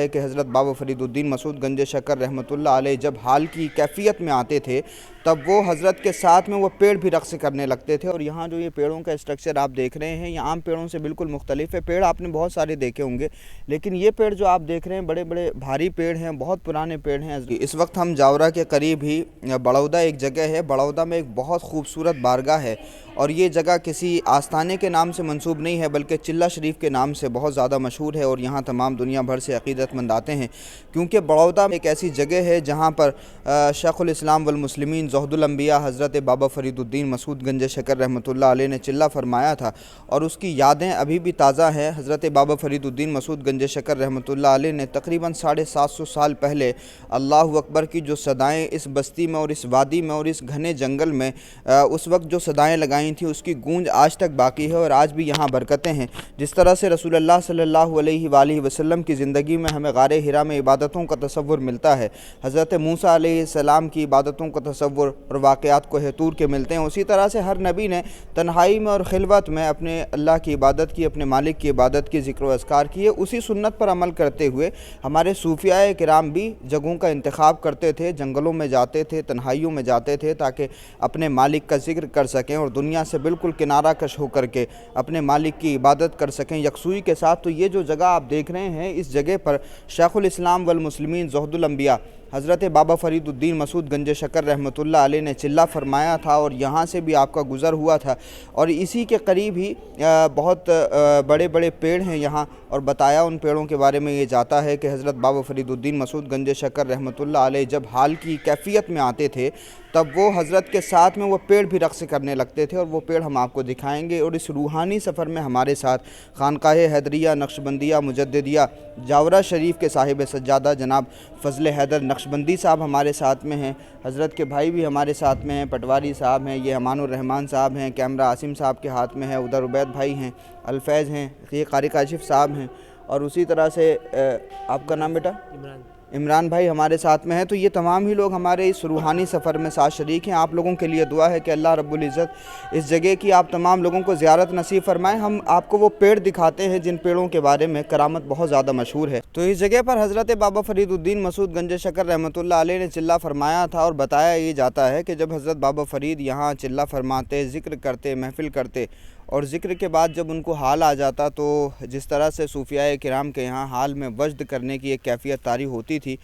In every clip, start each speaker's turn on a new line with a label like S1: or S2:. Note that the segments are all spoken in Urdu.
S1: ہے کہ حضرت بابا فریدالدین مسعود گنج شکر رحمۃ اللہ علیہ جب حال کی کیفیت میں آتے تھے تب وہ حضرت کے ساتھ میں وہ پیڑ بھی رقص کرنے لگتے تھے۔ اور یہاں جو یہ پیڑوں کا اسٹرکچر آپ دیکھ رہے ہیں یہ عام پیڑوں سے بالکل مختلف ہے۔ پیڑ آپ نے بہت سارے دیکھے ہوں گے لیکن یہ پیڑ جو آپ دیکھ رہے ہیں بڑے بڑے بھاری پیڑ ہیں، بہت پرانے پیڑ ہیں۔ اس وقت ہم جاورا کے قریب ہی بڑودہ ایک جگہ ہے، بڑودہ میں ایک بہت خوبصورت بارگاہ ہے اور یہ جگہ کسی آستانے کے نام سے منسوب نہیں ہے بلکہ چلہ شریف کے نام سے بہت زیادہ مشہور ہے، اور یہاں تمام دنیا بھر سے عقیدت مند آتے ہیں کیونکہ بڑودہ ایک ایسی جگہ ہے جہاں پر شیخ الاسلام والمسلمین زہد الانبیاء حضرت بابا فریدالدین مسعود گنج شکر رحمۃ اللہ علیہ نے چلہ فرمایا تھا اور اس کی یادیں ابھی بھی تازہ ہیں۔ حضرت بابا فریدالدین مسعود گنج شکر رحمۃ اللہ علیہ نے تقریباً 750 سال پہلے اللہ اکبر کی جو صدائیں اس بستی میں اور اس وادی میں اور اس گھنے جنگل میں اس وقت جو صدائیں لگائیں تھیں اس کی گونج آج تک باقی ہے اور آج بھی یہاں برکتیں ہیں۔ جس طرح سے رسول اللہ صلی اللہ علیہ وآلہ وسلم کی زندگی میں ہمیں غار حرا میں عبادتوں کا تصور ملتا ہے، حضرت موسیٰ علیہ السلام کی عبادتوں کا تصور اور واقعات کوہ طور کے ملتے ہیں، اسی طرح سے ہر نبی نے تنہائی میں اور خلوت میں اپنے اللہ کی عبادت کی، اپنے مالک کی عبادت کی، ذکر و اذکار کیے۔ اسی سنت پر عمل کرتے ہوئے ہمارے صوفیاء کرام بھی جگہوں کا انتخاب کرتے تھے، جنگلوں میں جاتے تھے، تنہائیوں میں جاتے تھے تاکہ اپنے مالک کا ذکر کر سکیں اور دنیا سے بالکل کنارہ کش ہو کر کے اپنے مالک کی عبادت کر سکیں یکسوئی کے ساتھ۔ تو یہ جو جگہ آپ دیکھ رہے ہیں اس جگہ پر شیخ الاسلام والمسلمین زہد الانبیاء حضرت بابا فریدالدین مسعود گنج شکر رحمۃ اللہ علیہ نے چلہ فرمایا تھا اور یہاں سے بھی آپ کا گزر ہوا تھا، اور اسی کے قریب ہی بہت بڑے بڑے پیڑ ہیں یہاں، اور بتایا ان پیڑوں کے بارے میں یہ جاتا ہے کہ حضرت بابا فریدالدین مسعود گنج شکر رحمۃ اللہ علیہ جب حال کی کیفیت میں آتے تھے تب وہ حضرت کے ساتھ میں وہ پیڑ بھی رقص کرنے لگتے تھے، اور وہ پیڑ ہم آپ کو دکھائیں گے۔ اور اس روحانی سفر میں ہمارے ساتھ خانقاہ حیدریہ نقشبندیہ مجددیہ جاورا شریف کے صاحب سجادہ جناب فضل حیدر نقشبندی صاحب ہمارے ساتھ میں ہیں، حضرت کے بھائی بھی ہمارے ساتھ میں ہیں، پٹواری صاحب ہیں، یہ امان الرحمان صاحب ہیں، کیمرہ عاصم صاحب کے ہاتھ میں ہے، ادھر عبید بھائی ہیں، الفیض ہیں، یہ قاری کاشف صاحب ہیں، اور اسی طرح سے آپ کا نام بیٹا عمران بھائی ہمارے ساتھ میں ہیں۔ تو یہ تمام ہی لوگ ہمارے اس روحانی سفر میں ساتھ شریک ہیں۔ آپ لوگوں کے لیے دعا ہے کہ اللہ رب العزت اس جگہ کی آپ تمام لوگوں کو زیارت نصیب فرمائیں۔ ہم آپ کو وہ پیڑ دکھاتے ہیں جن پیڑوں کے بارے میں کرامت بہت زیادہ مشہور ہے۔ تو اس جگہ پر حضرت بابا فریدالدین مسعود گنج شکر رحمۃ اللہ علیہ نے چلہ فرمایا تھا، اور بتایا یہ جاتا ہے کہ جب حضرت بابا فرید یہاں چلہ فرماتے، ذکر کرتے، محفل کرتے، اور ذکر کے بعد جب ان کو حال آ جاتا تو جس طرح سے صوفیاء کرام کے یہاں حال میں وجد کرنے کی ایک کیفیت طاری ہوتی تھی،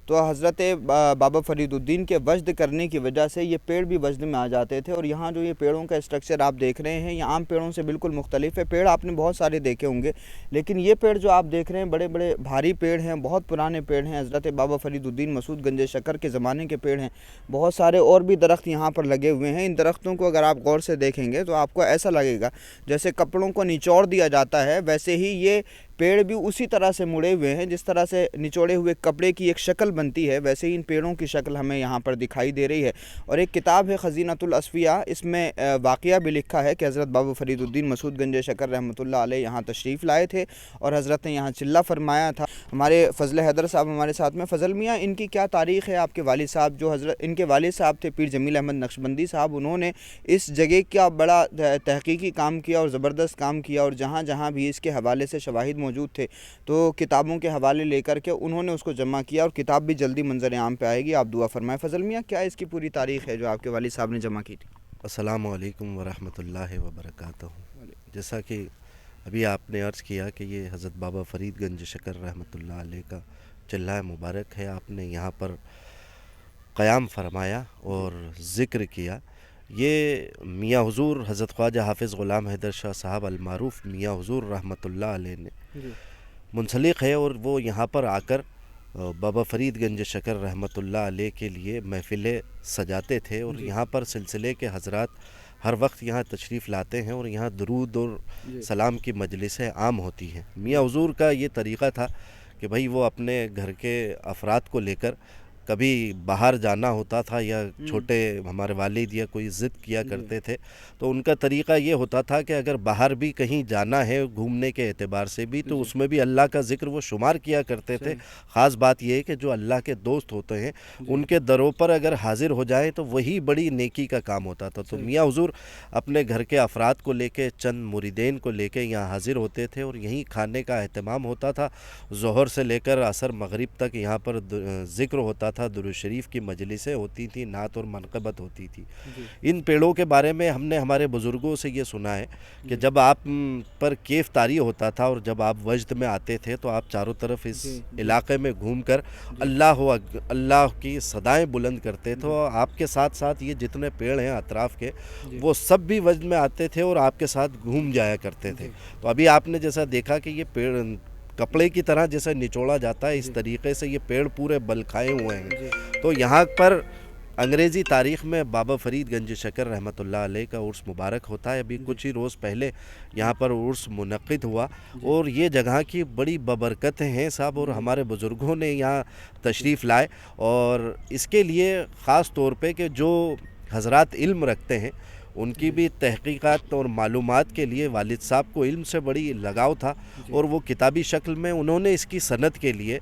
S1: تو حضرت بابا فریدالدین کے وجد کرنے کی وجہ سے یہ پیڑ بھی وجد میں آ جاتے تھے۔ اور یہاں جو یہ پیڑوں کا اسٹرکچر آپ دیکھ رہے ہیں یہ عام پیڑوں سے بالکل مختلف ہے۔ پیڑ آپ نے بہت سارے دیکھے ہوں گے لیکن یہ پیڑ جو آپ دیکھ رہے ہیں بڑے بڑے بھاری پیڑ ہیں، بہت پرانے پیڑ ہیں، حضرت بابا فریدالدین مسعود گنج شکر کے زمانے کے پیڑ ہیں۔ بہت سارے اور بھی درخت یہاں پر لگے ہوئے ہیں۔ ان درختوں کو اگر آپ غور سے دیکھیں گے تو آپ کو ایسا لگے گا جیسے کپڑوں کو نچوڑ دیا جاتا ہے، ویسے ہی یہ پیڑ بھی اسی طرح سے مڑے ہوئے ہیں، جس طرح سے نچوڑے ہوئے کپڑے کی ایک شکل بنتی ہے ویسے ہی ان پیڑوں کی شکل ہمیں یہاں پر دکھائی دے رہی ہے۔ اور ایک کتاب ہے خزینۃ الاصفیاء، اس میں واقعہ بھی لکھا ہے کہ حضرت بابا فریدالدین مسعود گنج شکر رحمۃ اللہ علیہ یہاں تشریف لائے تھے اور حضرت نے یہاں چلہ فرمایا تھا۔ ہمارے فضل حیدر صاحب ہمارے ساتھ میں۔ فضل میاں، ان کی کیا تاریخ ہے؟ آپ کے والد صاحب جو ان کے والد صاحب تھے پیر جمیل احمد نقشبندی صاحب، انہوں نے اس جگہ کا بڑا تحقیقی کام کیا اور زبردست کام کیا، اور جہاں جہاں بھی اس کے حوالے سے شواہد موجود تھے تو کتابوں کے حوالے لے کر کے انہوں نے اس کو جمع کیا، اور کتاب بھی جلدی منظر عام پہ آئے گی، آپ دعا فرمائیں۔ فضل میاں، کیا اس کی پوری تاریخ ہے جو آپ کے والد صاحب نے جمع کی تھی؟
S2: السلام علیکم ورحمۃ اللہ وبرکاتہ۔ جیسا کہ ابھی آپ نے عرض کیا کہ یہ حضرت بابا فرید گنج شکر رحمۃ اللہ علیہ کا چلہ مبارک ہے، آپ نے یہاں پر قیام فرمایا اور ذکر کیا۔ یہ میاں حضور حضرت خواجہ حافظ غلام حیدر شاہ صاحب المعروف میاں حضور رحمۃ اللہ علیہ نے منسلک ہے، اور وہ یہاں پر آ کر بابا فرید گنج شکر رحمۃ اللہ علیہ کے لیے محفلیں سجاتے تھے، اور یہاں پر سلسلے کے حضرات ہر وقت یہاں تشریف لاتے ہیں اور یہاں درود اور سلام کی مجلسیں عام ہوتی ہیں۔ میاں حضور کا یہ طریقہ تھا کہ بھائی وہ اپنے گھر کے افراد کو لے کر کبھی باہر جانا ہوتا تھا یا چھوٹے ہمارے والد یا کوئی ضد کیا کرتے تھے تو ان کا طریقہ یہ ہوتا تھا کہ اگر باہر بھی کہیں جانا ہے گھومنے کے اعتبار سے بھی تو اس میں بھی اللہ کا ذکر وہ شمار کیا کرتے تھے. خاص بات یہ ہے کہ جو اللہ کے دوست ہوتے ہیں ان کے دروں پر اگر حاضر ہو جائیں تو وہی بڑی نیکی کا کام ہوتا تھا. تو میاں حضور اپنے گھر کے افراد کو لے کے چند مریدین کو لے کے یہاں حاضر ہوتے تھے اور یہیں کھانے کا اہتمام ہوتا تھا. ظہر سے لے کر عصر مغرب تک یہاں پر ذکر ہوتا تھا, درود شریف کی مجلسیں ہوتی تھیں, نعت اور منقبت ہوتی تھی. ان پیڑوں کے بارے میں ہم نے ہمارے بزرگوں سے یہ سنا ہے کہ جب آپ پر کیف طاری ہوتا تھا اور جب آپ وجد میں آتے تھے تو آپ چاروں طرف اس علاقے میں گھوم کر اللہ کی صدائیں بلند کرتے تھے. اور آپ کے ساتھ ساتھ یہ جتنے پیڑ ہیں اطراف کے وہ سب بھی وجد میں آتے تھے اور آپ کے ساتھ گھوم جایا کرتے تھے. تو ابھی آپ نے جیسا دیکھا کہ یہ پیڑ کپڑے کی طرح جیسے نچوڑا جاتا ہے, اس طریقے سے یہ پیڑ پورے بلکھائے ہوئے ہیں. تو یہاں پر انگریزی تاریخ میں بابا فرید گنج شکر رحمۃ اللہ علیہ کا عرس مبارک ہوتا ہے. ابھی کچھ ہی روز پہلے یہاں پر عرس منعقد ہوا اور یہ جگہ کی بڑی ببرکت ہیں صاحب, اور ہمارے بزرگوں نے یہاں تشریف لائے. اور اس کے لیے خاص طور پہ کہ جو حضرات علم رکھتے ہیں ان کی بھی تحقیقات اور معلومات کے لیے والد صاحب کو علم سے بڑی لگاؤ تھا اور وہ کتابی شکل میں انہوں نے اس کی سند کے لیے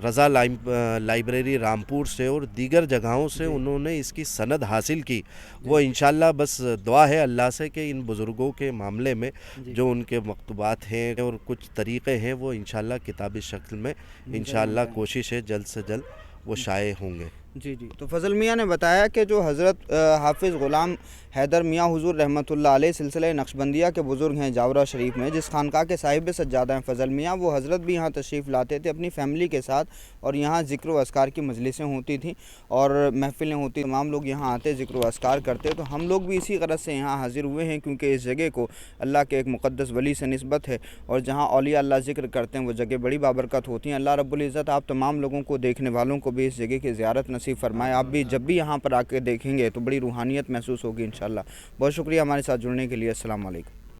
S2: رضا لائبریری رامپور سے اور دیگر جگہوں سے انہوں نے اس کی سند حاصل کی. وہ انشاءاللہ بس دعا ہے اللہ سے کہ ان بزرگوں کے معاملے میں جو ان کے مکتوبات ہیں اور کچھ طریقے ہیں وہ انشاءاللہ کتابی شکل میں انشاءاللہ کوشش ہے جلد سے جلد وہ شائع ہوں گے.
S1: جی تو فضل میاں نے بتایا کہ جو حضرت حافظ غلام حیدر میاں حضور رحمۃ اللہ علیہ سلسلہ نقشبندیہ کے بزرگ ہیں جاورہ شریف میں, جس خانقاہ کے صاحب سجادہ ہیں فضل میاں, وہ حضرت بھی یہاں تشریف لاتے تھے اپنی فیملی کے ساتھ اور یہاں ذکر و اذکار کی مجلسیں ہوتی تھیں اور محفلیں ہوتی, تمام لوگ یہاں آتے ذکر و اذکار کرتے. تو ہم لوگ بھی اسی غرض سے یہاں حاضر ہوئے ہیں کیونکہ اس جگہ کو اللہ کے ایک مقدس ولی سے نسبت ہے اور جہاں اولیاء اللہ ذکر کرتے ہیں وہ جگہ بڑی بابرکت ہوتی ہیں. اللہ رب العزت آپ تمام لوگوں کو, دیکھنے والوں کو بھی اس جگہ کی زیارت نصیب فرمائے. آپ بھی جب بھی یہاں پر آ کے دیکھیں گے تو بڑی روحانیت محسوس ہوگی انشاءاللہ. بہت شکریہ ہمارے ساتھ جڑنے کے لیے. السلام علیکم.